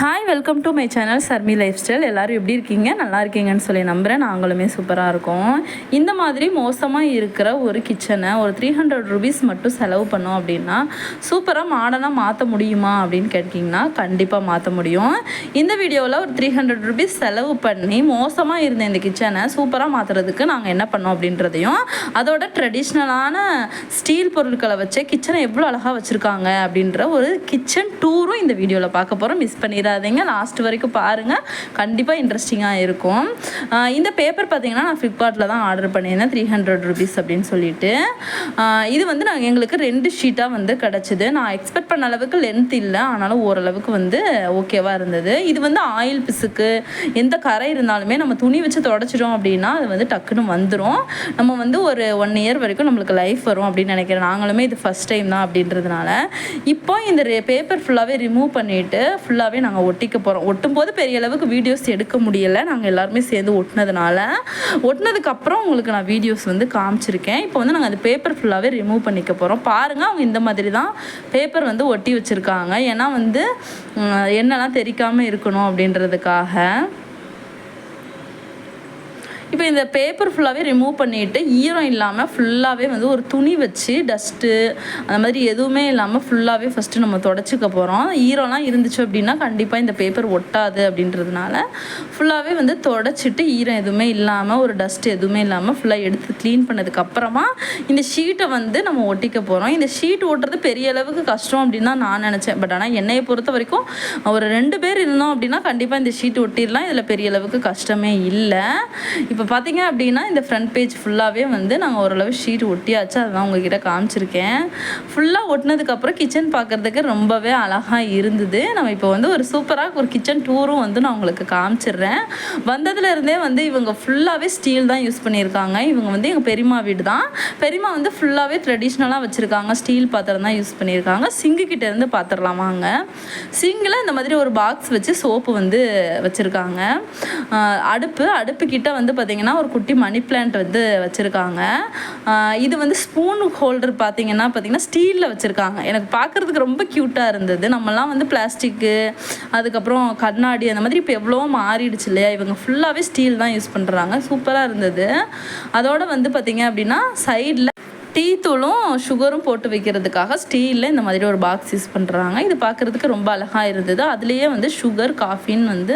Hi, welcome to my channel Sharmi life style. எல்லோரும் எப்படி இருக்கீங்க? நல்லா இருக்கீங்கன்னு சொல்லி நம்புகிறேன். நாங்களுமே சூப்பராக இருக்கோம். இந்த மாதிரி மோசமாக இருக்கிற ஒரு கிச்சனை ஒரு 300 rupees மட்டும் செலவு பண்ணோம் அப்படின்னா சூப்பராக மாடர்னாக மாற்ற முடியுமா அப்படின்னு கேட்டிங்கன்னா கண்டிப்பாக மாற்ற முடியும். இந்த வீடியோவில் ஒரு 300 rupees செலவு பண்ணி மோசமாக இருந்த இந்த கிச்சனை சூப்பராக மாற்றுறதுக்கு நாங்கள் என்ன பண்ணோம் அப்படின்றதையும், அதோட ட்ரெடிஷ்னலான ஸ்டீல் பொருட்களை வச்சு கிச்சனை எவ்வளோ அழகாக வச்சுருக்காங்க அப்படின்ற ஒரு கிச்சன் டூரும் இந்த வீடியோவில் பார்க்க போகிறோம். மிஸ் பண்ணிடாதீங்க, லாஸ்ட் வரைக்கும் பாருங்கள், கண்டிப்பாக இன்ட்ரெஸ்டிங்காக இருக்கும். இந்த பேப்பர் பார்த்தீங்கன்னா நான் ஃப்ளிப்கார்ட்டில் தான் ஆர்டர் பண்ணியிருந்தேன், 300 rupees அப்படின்னு சொல்லிட்டு. இது வந்து நாங்கள் எங்களுக்கு 2 ஷீட்டாக வந்து கிடச்சிது. நான் எக்ஸ்பெக்ட் பண்ண அளவுக்கு லென்த் இல்லை, ஆனாலும் ஓரளவுக்கு வந்து ஓகேவாக இருந்தது. இது வந்து ஆயில் பிசுக்கு எந்த கரை இருந்தாலுமே நம்ம துணி வச்சு தொடச்சிட்டோம் அப்படின்னா அது வந்து டக்குன்னு வந்துடும். நம்ம வந்து ஒரு 1 year வரைக்கும் நம்மளுக்கு லைஃப் வரும் அப்படின்னு நினைக்கிறேன். நாங்களுமே இது ஃபஸ்ட் டைம் தான் அப்படின்றதுனால இப்போ இந்த பேப்பர் ஃபுல்லாகவே ரிமூவ் பண்ணிவிட்டு ஃபுல்லாகவே நாங்கள் ஒட்டிக்க போகிறோம். ஒட்டும் போது பெரிய அளவுக்கு வீடியோஸ் எடுக்க முடியலை, நாங்கள் எல்லாருமே சேர்ந்து ஒட்டினதுக்கப்புறம் உங்களுக்கு நான் வீடியோஸ் வந்து காமிச்சிருக்கேன். இப்போ வந்து நாங்கள் அந்த பேப்பர் ஃபுல்லாகவே ரிமூவ் பண்ணிக்க போகிறோம். பாருங்கள், அவங்க இந்த மாதிரி தான் பேப்பர் வந்து ஒட்டி வச்சுருக்காங்க. ஏன்னா வந்து எண்ணெய்லாம் தெறிக்காமல் இருக்கணும் அப்படின்றதுக்காக. இப்போ இந்த பேப்பர் ஃபுல்லாகவே ரிமூவ் பண்ணிவிட்டு ஈரம் இல்லாமல் ஃபுல்லாகவே வந்து ஒரு துணி வச்சு டஸ்ட்டு அந்த மாதிரி எதுவுமே இல்லாமல் ஃபுல்லாகவே ஃபஸ்ட்டு நம்ம தொடச்சிக்க போகிறோம். ஈரம்லாம் இருந்துச்சு அப்படின்னா கண்டிப்பாக இந்த பேப்பர் ஒட்டாது அப்படின்றதுனால ஃபுல்லாகவே வந்து தொடச்சிட்டு ஈரம் எதுவுமே இல்லாமல் ஒரு டஸ்ட் எதுவுமே இல்லாமல் ஃபுல்லாக எடுத்து க்ளீன் பண்ணதுக்கப்புறமா இந்த ஷீட்டை வந்து நம்ம ஒட்டிக்க போகிறோம். இந்த ஷீட் ஓட்டுறது பெரிய அளவுக்கு கஷ்டம் அப்படின்னு தான் நான் நினச்சேன். பட் ஆனால் என்னையை பொறுத்த வரைக்கும் ஒரு 2 பேர் இருந்தோம் அப்படின்னா கண்டிப்பாக இந்த ஷீட் ஒட்டிடலாம், இதில் பெரிய அளவுக்கு கஷ்டமே இல்லை. இப்போ பார்த்தீங்க அப்படின்னா இந்த ஃப்ரண்ட் பேஜ் ஃபுல்லாகவே வந்து நாங்கள் ஓரளவு ஷீட் ஒட்டியாச்சு, அதுதான் உங்ககிட்ட காமிச்சிருக்கேன். ஃபுல்லாக ஒட்டினதுக்கப்புறம் கிச்சன் பார்க்குறதுக்கு ரொம்பவே அழகாக இருந்தது. நம்ம இப்போ வந்து ஒரு சூப்பராக ஒரு கிச்சன் டூரும் வந்து நான் உங்களுக்கு காமிச்சிடுறேன். வந்ததுலேருந்தே வந்து இவங்க ஃபுல்லாகவே ஸ்டீல் தான் யூஸ் பண்ணியிருக்காங்க. இவங்க வந்து எங்கள் பெரியம்மா வீடு தான். பெரியம்மா வந்து ஃபுல்லாகவே ட்ரெடிஷ்னலாக வச்சுருக்காங்க, ஸ்டீல் பாத்திரம் தான் யூஸ் பண்ணியிருக்காங்க. சிங்கு கிட்டேருந்து பார்த்துடலாமாங்க. சிங்கில் இந்த மாதிரி ஒரு பாக்ஸ் வச்சு சோப்பு வந்து வச்சுருக்காங்க. அடுப்பு கிட்ட வந்து பார்த்திங்கன்னா ஒரு குட்டி மணி பிளான்ட் வந்து வச்சுருக்காங்க. இது வந்து ஸ்பூன் ஹோல்டர் பார்த்தீங்கன்னா ஸ்டீலில் வச்சுருக்காங்க. எனக்கு பார்க்குறதுக்கு ரொம்ப க்யூட்டாக இருந்தது. நம்மலாம் வந்து பிளாஸ்டிக்கு, அதுக்கப்புறம் கண்ணாடி அந்த மாதிரி இப்போ எவ்வளோ மாறிடுச்சு இல்லையா. இவங்க ஃபுல்லாகவே ஸ்டீல் தான் யூஸ் பண்ணுறாங்க. சூப்பராக இருந்தது. அதோடு வந்து பார்த்திங்க அப்படின்னா சைடில் டீ தூளும் சுகரும் போட்டு வைக்கிறதுக்காக ஸ்டீலில் இந்த மாதிரி ஒரு பாக்ஸ் யூஸ் பண்ணுறாங்க. இது பார்க்குறதுக்கு ரொம்ப அழகாக இருந்தது. அதுலேயே வந்து சுகர் காஃபின்னு வந்து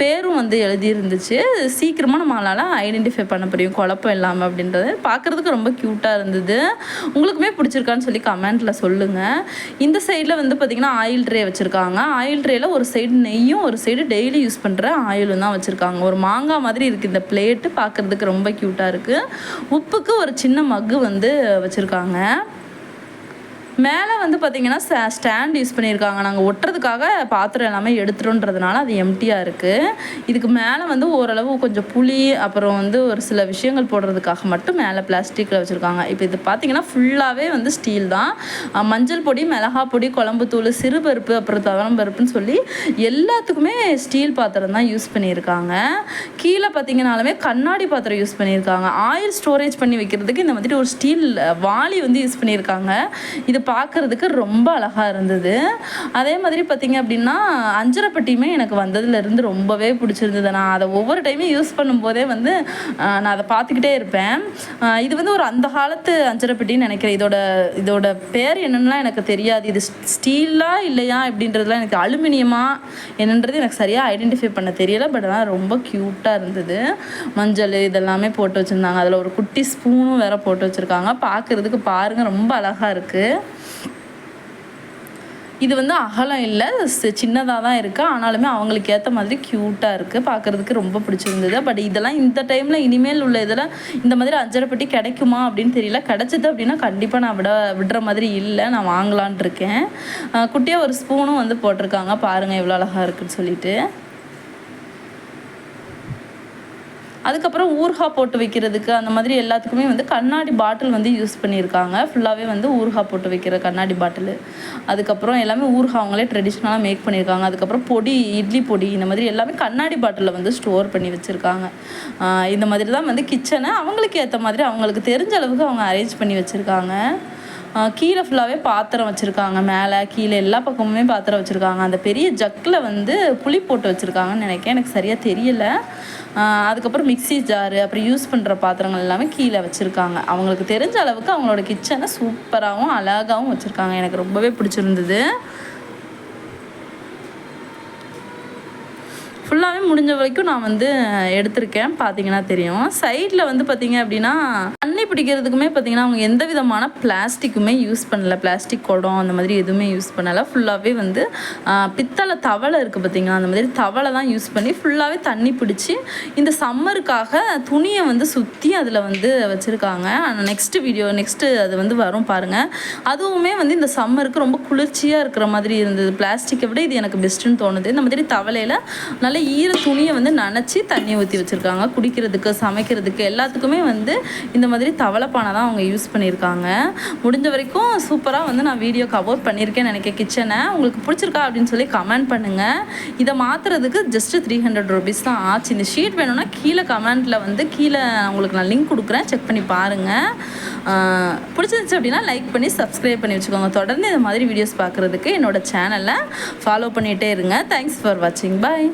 பேரும் வந்து எழுதியிருந்துச்சு. சீக்கிரமாக நம்மளால் ஐடென்டிஃபை பண்ண முடியும் குழப்பம் இல்லாமல் அப்படின்றது. பார்க்குறதுக்கு ரொம்ப க்யூட்டாக இருந்தது. உங்களுக்குமே பிடிச்சிருக்கான்னு சொல்லி கமெண்ட்டில் சொல்லுங்கள். இந்த சைடில் வந்து பார்த்திங்கன்னா ஆயில் ட்ரே வச்சுருக்காங்க. ஆயில் ட்ரேயில் ஒரு சைடு நெய்யும் ஒரு சைடு டெய்லி யூஸ் பண்ணுற ஆயிலும் தான் வச்சுருக்காங்க. ஒரு மாங்காய் மாதிரி இருக்குது இந்த பிளேட்டு, பார்க்குறதுக்கு ரொம்ப க்யூட்டாக இருக்குது. உப்புக்கு ஒரு சின்ன மக்கு வந்து வச்சுருக்காங்க. மேலே வந்து பார்த்திங்கன்னா ஸ்டாண்ட் யூஸ் பண்ணியிருக்காங்க. நாங்கள் ஒட்டுறதுக்காக பாத்திரம் எல்லாமே எடுத்துட்டோன்றதுனால அது எம்டியாக இருக்குது. இதுக்கு மேலே வந்து ஓரளவு கொஞ்சம் புளி அப்புறம் வந்து ஒரு சில விஷயங்கள் போடுறதுக்காக மட்டும் மேலே பிளாஸ்டிக்கில் வச்சுருக்காங்க. இப்போ இது பார்த்திங்கன்னா ஃபுல்லாகவே வந்து ஸ்டீல் தான். மஞ்சள் பொடி, மிளகா பொடி, குழம்பு தூள், சிறுபருப்பு, அப்புறம் துவரம்பருப்புன்னு சொல்லி எல்லாத்துக்குமே ஸ்டீல் பாத்திரம் தான் யூஸ் பண்ணியிருக்காங்க. கீழே பார்த்திங்கனாலுமே கண்ணாடி பாத்திரம் யூஸ் பண்ணியிருக்காங்க. ஆயில் ஸ்டோரேஜ் பண்ணி வைக்கிறதுக்கு இந்த மாதிரி ஒரு ஸ்டீல் வாளி வந்து யூஸ் பண்ணியிருக்காங்க. இது பார்க்குறதுக்கு ரொம்ப அழகாக இருந்தது. அதே மாதிரி பார்த்திங்க அப்படின்னா அஞ்சரைப்பட்டியுமே எனக்கு வந்ததுலேருந்து ரொம்பவே பிடிச்சிருந்தது. நான் அதை ஒவ்வொரு டைமும் யூஸ் பண்ணும்போதே வந்து நான் அதை பார்த்துக்கிட்டே இருப்பேன். இது வந்து ஒரு அந்த காலத்து அஞ்சரைப்பட்டின்னு நினைக்கிறேன். இதோட பேர் என்னென்னலாம் எனக்கு தெரியாது. இது ஸ்டீலாக இல்லையா அப்படின்றதுலாம் எனக்கு, அலுமினியமா என்னன்றது எனக்கு சரியாக ஐடென்டிஃபை பண்ண தெரியலை. பட் ஆனால் ரொம்ப க்யூட்டாக இருந்தது. மஞ்சள் இதெல்லாமே போட்டு வச்சுருந்தாங்க. அதில் ஒரு குட்டி ஸ்பூனும் வேறு போட்டு வச்சுருக்காங்க. பார்க்குறதுக்கு பாருங்கள் ரொம்ப அழகாக இருக்குது. இது வந்து அகலம் இல்லை, சின்னதாக தான் இருக்குது. ஆனாலுமே அவங்களுக்கு ஏற்ற மாதிரி க்யூட்டாக இருக்குது, பார்க்குறதுக்கு ரொம்ப பிடிச்சிருந்தது. பட் இதெல்லாம் இந்த டைமில் இனிமேல் உள்ள இதில் இந்த மாதிரி அஞ்சரைப்பட்டி கிடைக்குமா அப்படின்னு தெரியல. கிடச்சிது அப்படின்னா கண்டிப்பாக நான் விடுற மாதிரி இல்லை, நான் வாங்கலான் இருக்கேன். குட்டியாக ஒரு ஸ்பூனும் வந்து போட்டிருக்காங்க. பாருங்கள் எவ்வளோ அழகாக இருக்குதுன்னு சொல்லிட்டு. அதுக்கப்புறம் ஊறுகாய் போட்டு வைக்கிறதுக்கு அந்த மாதிரி எல்லாத்துக்குமே வந்து கண்ணாடி பாட்டில் வந்து யூஸ் பண்ணியிருக்காங்க. ஃபுல்லாகவே வந்து ஊறுகாய் போட்டு வைக்கிற கண்ணாடி பாட்டில். அதுக்கப்புறம் எல்லாமே ஊறுகாய் அவங்களே ட்ரெடிஷ்னலாக மேக் பண்ணியிருக்காங்க. அதுக்கப்புறம் பொடி, இட்லி பொடி, இந்த மாதிரி எல்லாமே கண்ணாடி பாட்டிலில் வந்து ஸ்டோர் பண்ணி வச்சுருக்காங்க. இந்த மாதிரி தான் வந்து கிச்சனை அவங்களுக்கு ஏற்ற மாதிரி அவங்களுக்கு தெரிஞ்ச அளவுக்கு அவங்க அரேஞ்ச் பண்ணி வச்சுருக்காங்க. கீழே ஃபுல்லாகவே பாத்திரம் வச்சுருக்காங்க, மேலே கீழே எல்லா பக்கமுமே பாத்திரம் வச்சுருக்காங்க. அந்த பெரிய ஜக்கில் வந்து புளி போட்டு வச்சுருக்காங்கன்னு நினைக்கிறேன், எனக்கு சரியாக தெரியல. அதுக்கப்புறம் மிக்சி ஜாரு, அப்புறம் யூஸ் பண்ணுற பாத்திரங்கள் எல்லாமே கீழே வச்சுருக்காங்க. அவங்களுக்கு தெரிஞ்ச அளவுக்கு அவங்களோட கிச்சனை சூப்பராகவும் அழகாகவும் வச்சுருக்காங்க. எனக்கு ரொம்பவே பிடிச்சிருந்தது. ஃபுல்லாகவே முடிஞ்ச வரைக்கும் நான் வந்து எடுத்திருக்கேன், பார்த்தீங்கன்னா தெரியும். சைடில் வந்து பார்த்தீங்க அப்படின்னா தண்ணி பிடிக்கிறதுக்குமே பார்த்தீங்கன்னா அவங்க எந்த விதமான பிளாஸ்டிக்குமே யூஸ் பண்ணலை. பிளாஸ்டிக் குடம் அந்த மாதிரி எதுவுமே யூஸ் பண்ணலை. ஃபுல்லாகவே வந்து பித்தளை தவளை இருக்குது பார்த்தீங்கன்னா, அந்த மாதிரி தவளை தான் யூஸ் பண்ணி ஃபுல்லாகவே தண்ணி பிடிச்சி இந்த சம்மருக்காக துணியை வந்து சுற்றி அதில் வந்து வச்சுருக்காங்க. நெக்ஸ்ட்டு அது வந்து வரும் பாருங்கள். அதுவுமே வந்து இந்த சம்மருக்கு ரொம்ப குளிர்ச்சியாக இருக்கிற மாதிரி இருந்தது. பிளாஸ்டிக்கை விட இது எனக்கு பெஸ்ட்டுன்னு தோணுது. இந்த மாதிரி தவளையில் நல்ல ஈர துணியை வந்து நனைச்சி தண்ணி ஊற்றி வச்சுருக்காங்க. குடிக்கிறதுக்கு, சமைக்கிறதுக்கு எல்லாத்துக்குமே வந்து இந்த மாதிரி தவளைப்பானை தான் அவங்க யூஸ் பண்ணியிருக்காங்க. முடிஞ்ச வரைக்கும் சூப்பராக வந்து நான் வீடியோ கவர் பண்ணியிருக்கேன்னு நினைக்கிறேன். கிச்சனை உங்களுக்கு பிடிச்சிருக்கா அப்படின்னு சொல்லி கமெண்ட் பண்ணுங்கள். இதை மாற்றுறதுக்கு ஜஸ்ட்டு 300 rupees தான் ஆச்சு. இந்த ஷீட் வேணும்னா கீழே கமெண்ட்டில் வந்து உங்களுக்கு நான் லிங்க் கொடுக்குறேன், செக் பண்ணி பாருங்கள். பிடிச்சிருந்துச்சு அப்படின்னா லைக் பண்ணி சப்ஸ்கிரைப் பண்ணி வச்சுக்கோங்க. தொடர்ந்து இந்த மாதிரி வீடியோஸ் பார்க்குறதுக்கு என்னோடய சேனலை ஃபாலோ பண்ணிகிட்டே இருங்க. தேங்க்ஸ் ஃபார் வாட்சிங். பாய்.